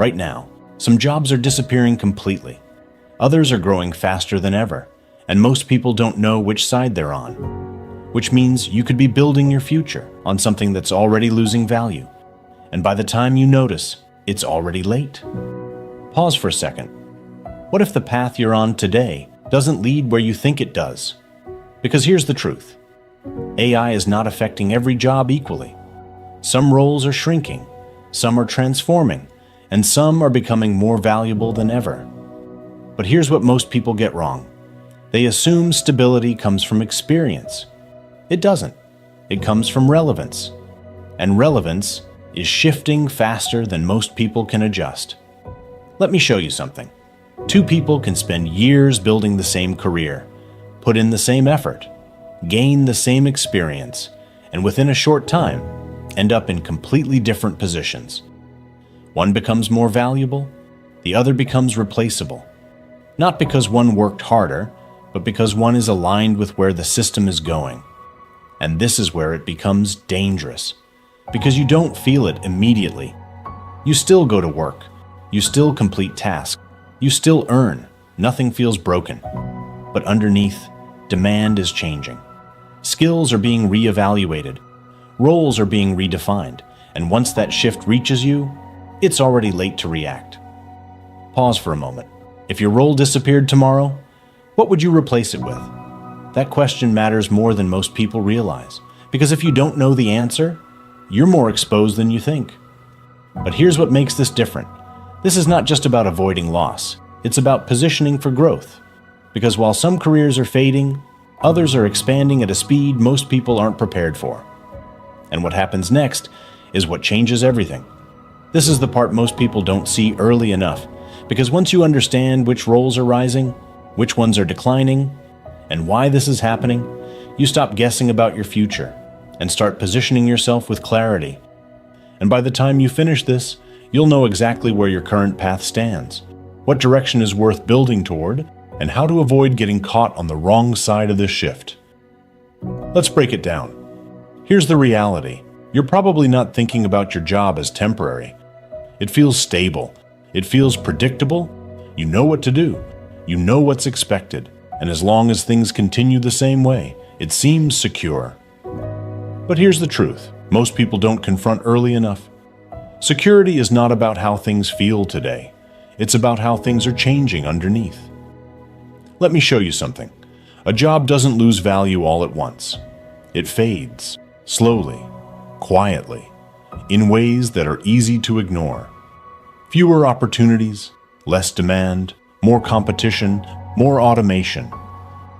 Right now, some jobs are disappearing completely. Others are growing faster than ever, and most people don't know which side they're on. Which means you could be building your future on something that's already losing value. And by the time you notice, it's already late. Pause for a second. What if the path you're on today doesn't lead where you think it does? Because here's the truth. AI is not affecting every job equally. Some roles are shrinking, some are transforming, and some are becoming more valuable than ever. But here's what most people get wrong. They assume stability comes from experience. It doesn't. It comes from relevance. And relevance is shifting faster than most people can adjust. Let me show you something. Two people can spend years building the same career, put in the same effort, gain the same experience, and within a short time, end up in completely different positions. One becomes more valuable, the other becomes replaceable. Not because one worked harder, but because one is aligned with where the system is going. And this is where it becomes dangerous. Because you don't feel it immediately. You still go to work. You still complete tasks. You still earn. Nothing feels broken. But underneath, demand is changing. Skills are being reevaluated. Roles are being redefined. And once that shift reaches you, it's already late to react. Pause for a moment. If your role disappeared tomorrow, what would you replace it with? That question matters more than most people realize. Because if you don't know the answer, you're more exposed than you think. But here's what makes this different. This is not just about avoiding loss. It's about positioning for growth. Because while some careers are fading, others are expanding at a speed most people aren't prepared for. And what happens next is what changes everything. This is the part most people don't see early enough. Because once you understand which roles are rising, which ones are declining, and why this is happening, you stop guessing about your future and start positioning yourself with clarity. And by the time you finish this, you'll know exactly where your current path stands, what direction is worth building toward, and how to avoid getting caught on the wrong side of this shift. Let's break it down. Here's the reality. You're probably not thinking about your job as temporary. It feels stable. It feels predictable. You know what to do. You know what's expected. And as long as things continue the same way, it seems secure. But here's the truth. Most people don't confront early enough. Security is not about how things feel today. It's about how things are changing underneath. Let me show you something. A job doesn't lose value all at once. It fades, slowly, quietly, in ways that are easy to ignore. Fewer opportunities, less demand, more competition, more automation.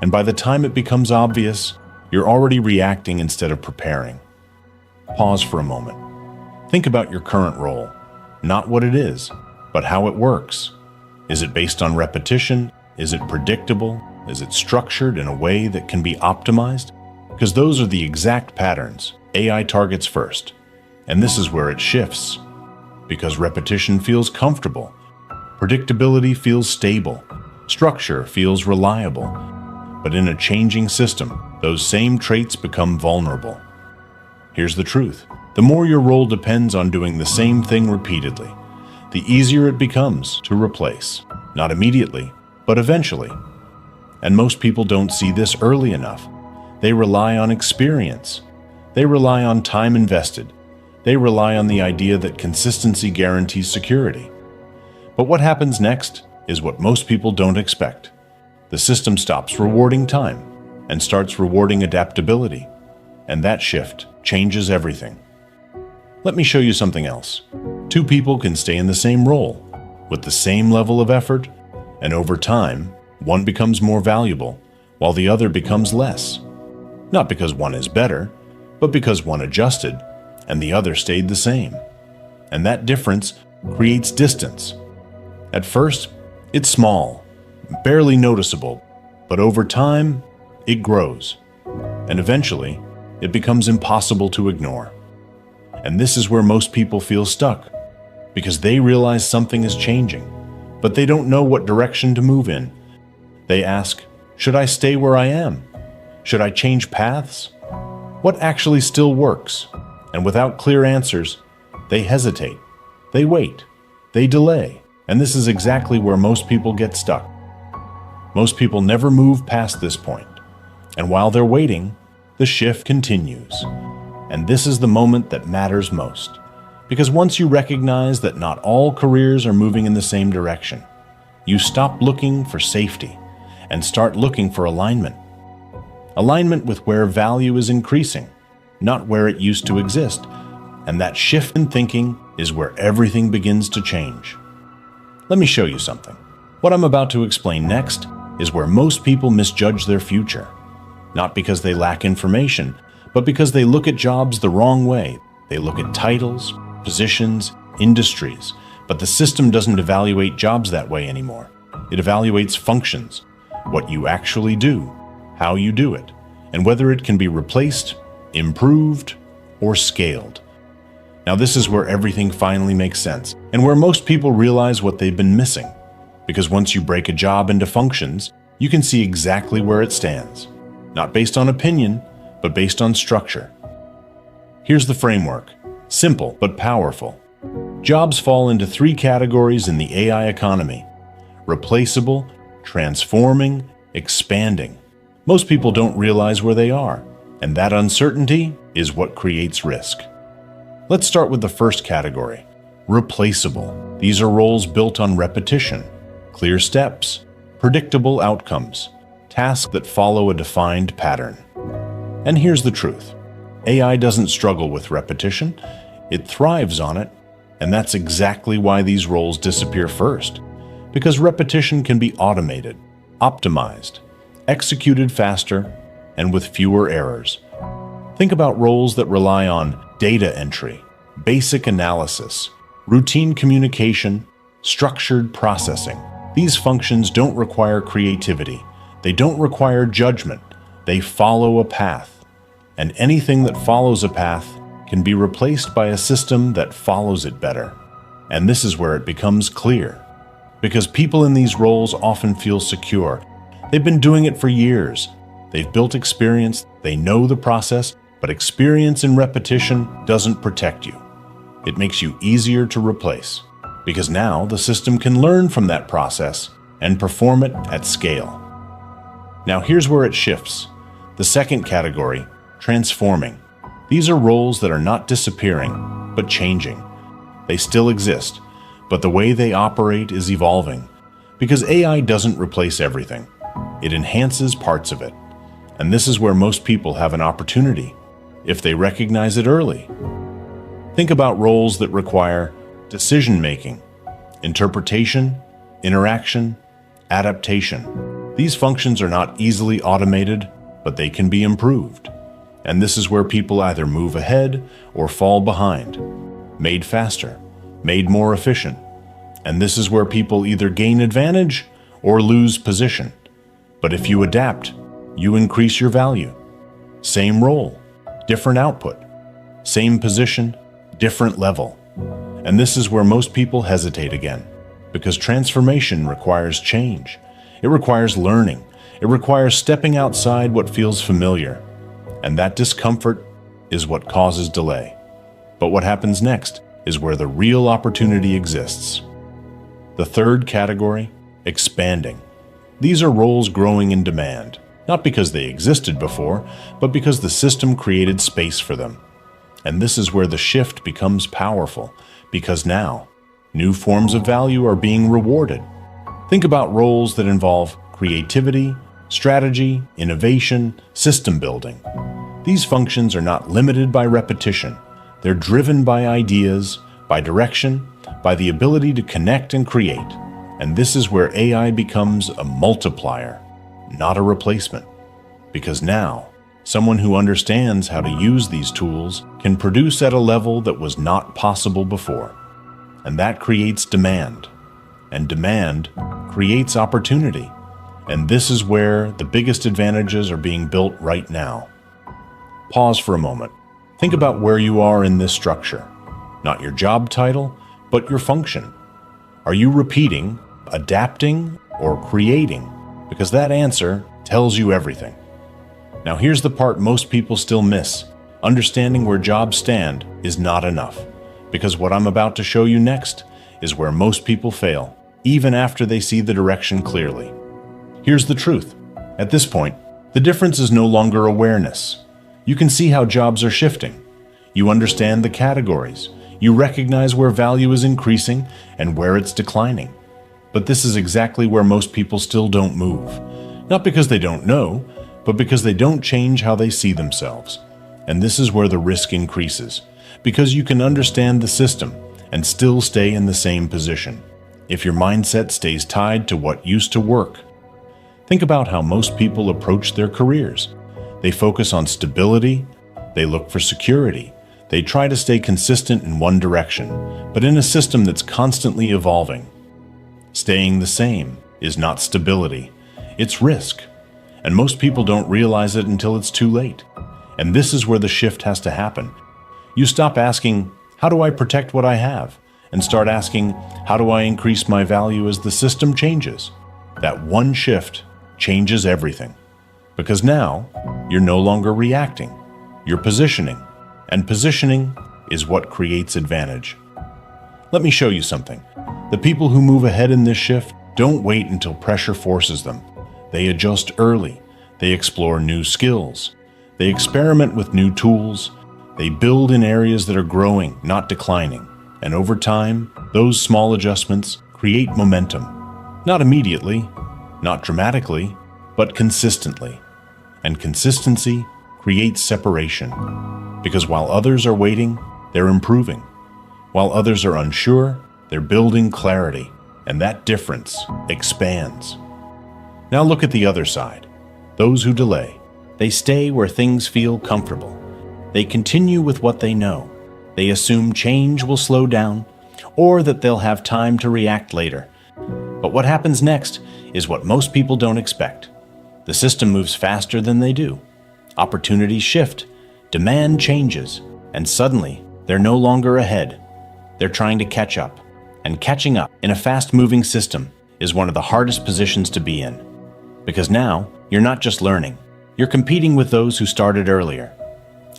And by the time it becomes obvious, you're already reacting instead of preparing. Pause for a moment. Think about your current role. Not what it is, but how it works. Is it based on repetition? Is it predictable? Is it structured in a way that can be optimized? Because those are the exact patterns AI targets first. And this is where it shifts. Because repetition feels comfortable. Predictability feels stable. Structure feels reliable. But in a changing system, those same traits become vulnerable. Here's the truth. The more your role depends on doing the same thing repeatedly, the easier it becomes to replace. Not immediately, but eventually. And most people don't see this early enough. They rely on experience. They rely on time invested. They rely on the idea that consistency guarantees security. But what happens next is what most people don't expect. The system stops rewarding time and starts rewarding adaptability. And that shift changes everything. Let me show you something else. Two people can stay in the same role, with the same level of effort, and over time, one becomes more valuable, while the other becomes less. Not because one is better, but because one adjusted, and the other stayed the same. And that difference creates distance. At first, it's small, barely noticeable, but over time, it grows. And eventually, it becomes impossible to ignore. And this is where most people feel stuck, because they realize something is changing, but they don't know what direction to move in. They ask, should I stay where I am? Should I change paths? What actually still works? And without clear answers, they hesitate. They wait. They delay, and this is exactly where most people get stuck. Most people never move past this point, and while they're waiting, the shift continues. And this is the moment that matters most, because once you recognize that not all careers are moving in the same direction, you stop looking for safety and start looking for alignment. Alignment with where value is increasing, not where it used to exist. And that shift in thinking is where everything begins to change. Let me show you something. What I'm about to explain next is where most people misjudge their future. Not because they lack information, but because they look at jobs the wrong way. They look at titles, positions, industries, but the system doesn't evaluate jobs that way anymore. It evaluates functions, what you actually do, how you do it, and whether it can be replaced, improved, or scaled. Now this is where everything finally makes sense, and where most people realize what they've been missing. Because once you break a job into functions, you can see exactly where it stands. Not based on opinion, but based on structure. Here's the framework. Simple but powerful. Jobs fall into 3 categories in the AI economy: replaceable, transforming, expanding. Most people don't realize where they are, and that uncertainty is what creates risk. Let's start with the first category, replaceable. These are roles built on repetition, clear steps, predictable outcomes, tasks that follow a defined pattern. And here's the truth. AI doesn't struggle with repetition, it thrives on it, and that's exactly why these roles disappear first. Because repetition can be automated, optimized, executed faster, and with fewer errors. Think about roles that rely on data entry, basic analysis, routine communication, structured processing. These functions don't require creativity. They don't require judgment. They follow a path. And anything that follows a path can be replaced by a system that follows it better. And this is where it becomes clear. Because people in these roles often feel secure. They've been doing it for years. They've built experience, they know the process, but experience in repetition doesn't protect you. It makes you easier to replace, because now the system can learn from that process and perform it at scale. Now here's where it shifts. The second category, transforming. These are roles that are not disappearing, but changing. They still exist, but the way they operate is evolving, because AI doesn't replace everything. It enhances parts of it. And this is where most people have an opportunity, if they recognize it early. Think about roles that require decision-making, interpretation, interaction, adaptation. These functions are not easily automated, but they can be improved. And this is where people either move ahead or fall behind, made faster, made more efficient. And this is where people either gain advantage or lose position. But if you adapt, you increase your value. Same role, different output. Same position, different level. And this is where most people hesitate again, because transformation requires change. It requires learning. It requires stepping outside what feels familiar. And that discomfort is what causes delay. But what happens next is where the real opportunity exists. The third category, expanding. These are roles growing in demand, not because they existed before, but because the system created space for them. And this is where the shift becomes powerful, because now, new forms of value are being rewarded. Think about roles that involve creativity, strategy, innovation, system building. These functions are not limited by repetition. They're driven by ideas, by direction, by the ability to connect and create. And this is where AI becomes a multiplier, not a replacement. Because now, someone who understands how to use these tools can produce at a level that was not possible before. And that creates demand. And demand creates opportunity. And this is where the biggest advantages are being built right now. Pause for a moment. Think about where you are in this structure. Not your job title, but your function. Are you repeating, adapting, or creating? Because that answer tells you everything. Now here's the part most people still miss. Understanding where jobs stand is not enough. Because what I'm about to show you next is where most people fail, even after they see the direction clearly. Here's the truth. At this point, the difference is no longer awareness. You can see how jobs are shifting. You understand the categories. You recognize where value is increasing and where it's declining. But this is exactly where most people still don't move. Not because they don't know, but because they don't change how they see themselves. And this is where the risk increases, because you can understand the system and still stay in the same position if your mindset stays tied to what used to work. Think about how most people approach their careers. They focus on stability, they look for security, they try to stay consistent in one direction, but in a system that's constantly evolving. Staying the same is not stability, it's risk. And most people don't realize it until it's too late. And this is where the shift has to happen. You stop asking, how do I protect what I have? And start asking, how do I increase my value as the system changes? That one shift changes everything. Because now, you're no longer reacting, you're positioning. And positioning is what creates advantage. Let me show you something. The people who move ahead in this shift don't wait until pressure forces them. They adjust early. They explore new skills. They experiment with new tools. They build in areas that are growing, not declining. And over time, those small adjustments create momentum. Not immediately, not dramatically, but consistently. And consistency creates separation. Because while others are waiting, they're improving. While others are unsure, they're building clarity. And that difference expands. Now look at the other side. Those who delay. They stay where things feel comfortable. They continue with what they know. They assume change will slow down, or that they'll have time to react later. But what happens next is what most people don't expect. The system moves faster than they do. Opportunities shift, demand changes, and suddenly they're no longer ahead. They're trying to catch up. And catching up in a fast-moving system is one of the hardest positions to be in. Because now, you're not just learning, you're competing with those who started earlier.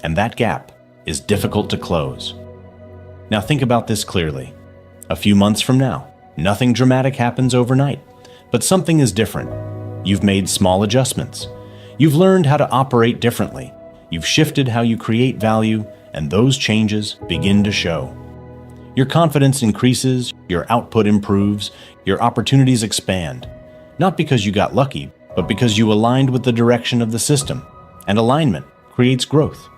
And that gap is difficult to close. Now think about this clearly. A few months from now, nothing dramatic happens overnight, but something is different. You've made small adjustments. You've learned how to operate differently. You've shifted how you create value, and those changes begin to show. Your confidence increases, your output improves, your opportunities expand. Not because you got lucky, but because you aligned with the direction of the system. And alignment creates growth.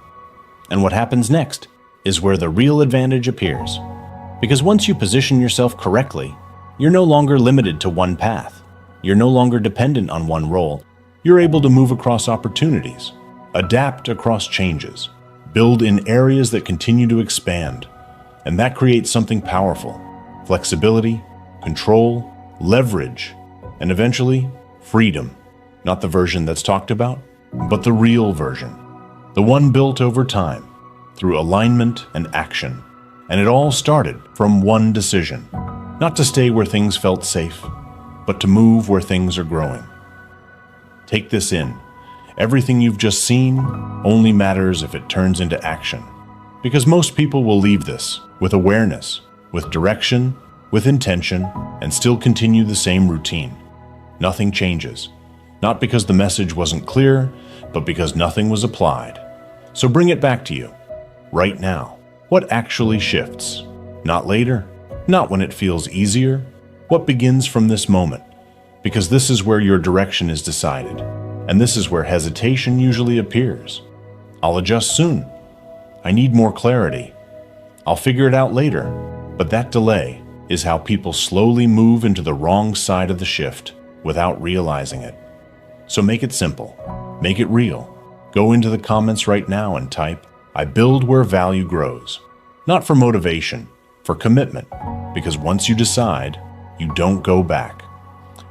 And what happens next is where the real advantage appears. Because once you position yourself correctly, you're no longer limited to one path. You're no longer dependent on one role. You're able to move across opportunities, adapt across changes, build in areas that continue to expand. And that creates something powerful: flexibility, control, leverage, and eventually, freedom. Not the version that's talked about, but the real version. The one built over time, through alignment and action. And it all started from one decision. Not to stay where things felt safe, but to move where things are growing. Take this in. Everything you've just seen only matters if it turns into action. Because most people will leave this with awareness, with direction, with intention, and still continue the same routine. Nothing changes. Not because the message wasn't clear, but because nothing was applied. So bring it back to you, right now. What actually shifts? Not later, not when it feels easier. What begins from this moment? Because this is where your direction is decided, and this is where hesitation usually appears. I'll adjust soon. I need more clarity. I'll figure it out later. But that delay is how people slowly move into the wrong side of the shift without realizing it. So make it simple. Make it real. Go into the comments right now and type, "I build where value grows." Not for motivation, for commitment. Because once you decide, you don't go back.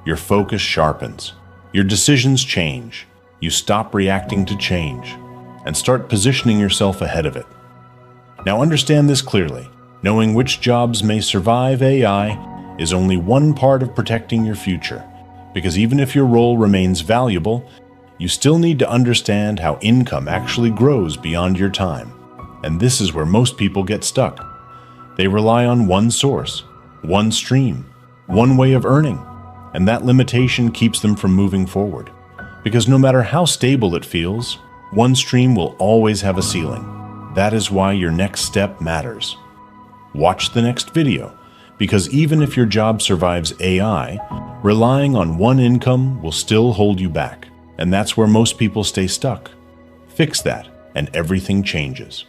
Your focus sharpens. Your decisions change. You stop reacting to change and start positioning yourself ahead of it. Now understand this clearly. Knowing which jobs may survive AI is only one part of protecting your future. Because even if your role remains valuable, you still need to understand how income actually grows beyond your time. And this is where most people get stuck. They rely on one source, one stream, one way of earning, and that limitation keeps them from moving forward. Because no matter how stable it feels, one stream will always have a ceiling. That is why your next step matters. Watch the next video, because even if your job survives AI, relying on one income will still hold you back. And that's where most people stay stuck. Fix that, and everything changes.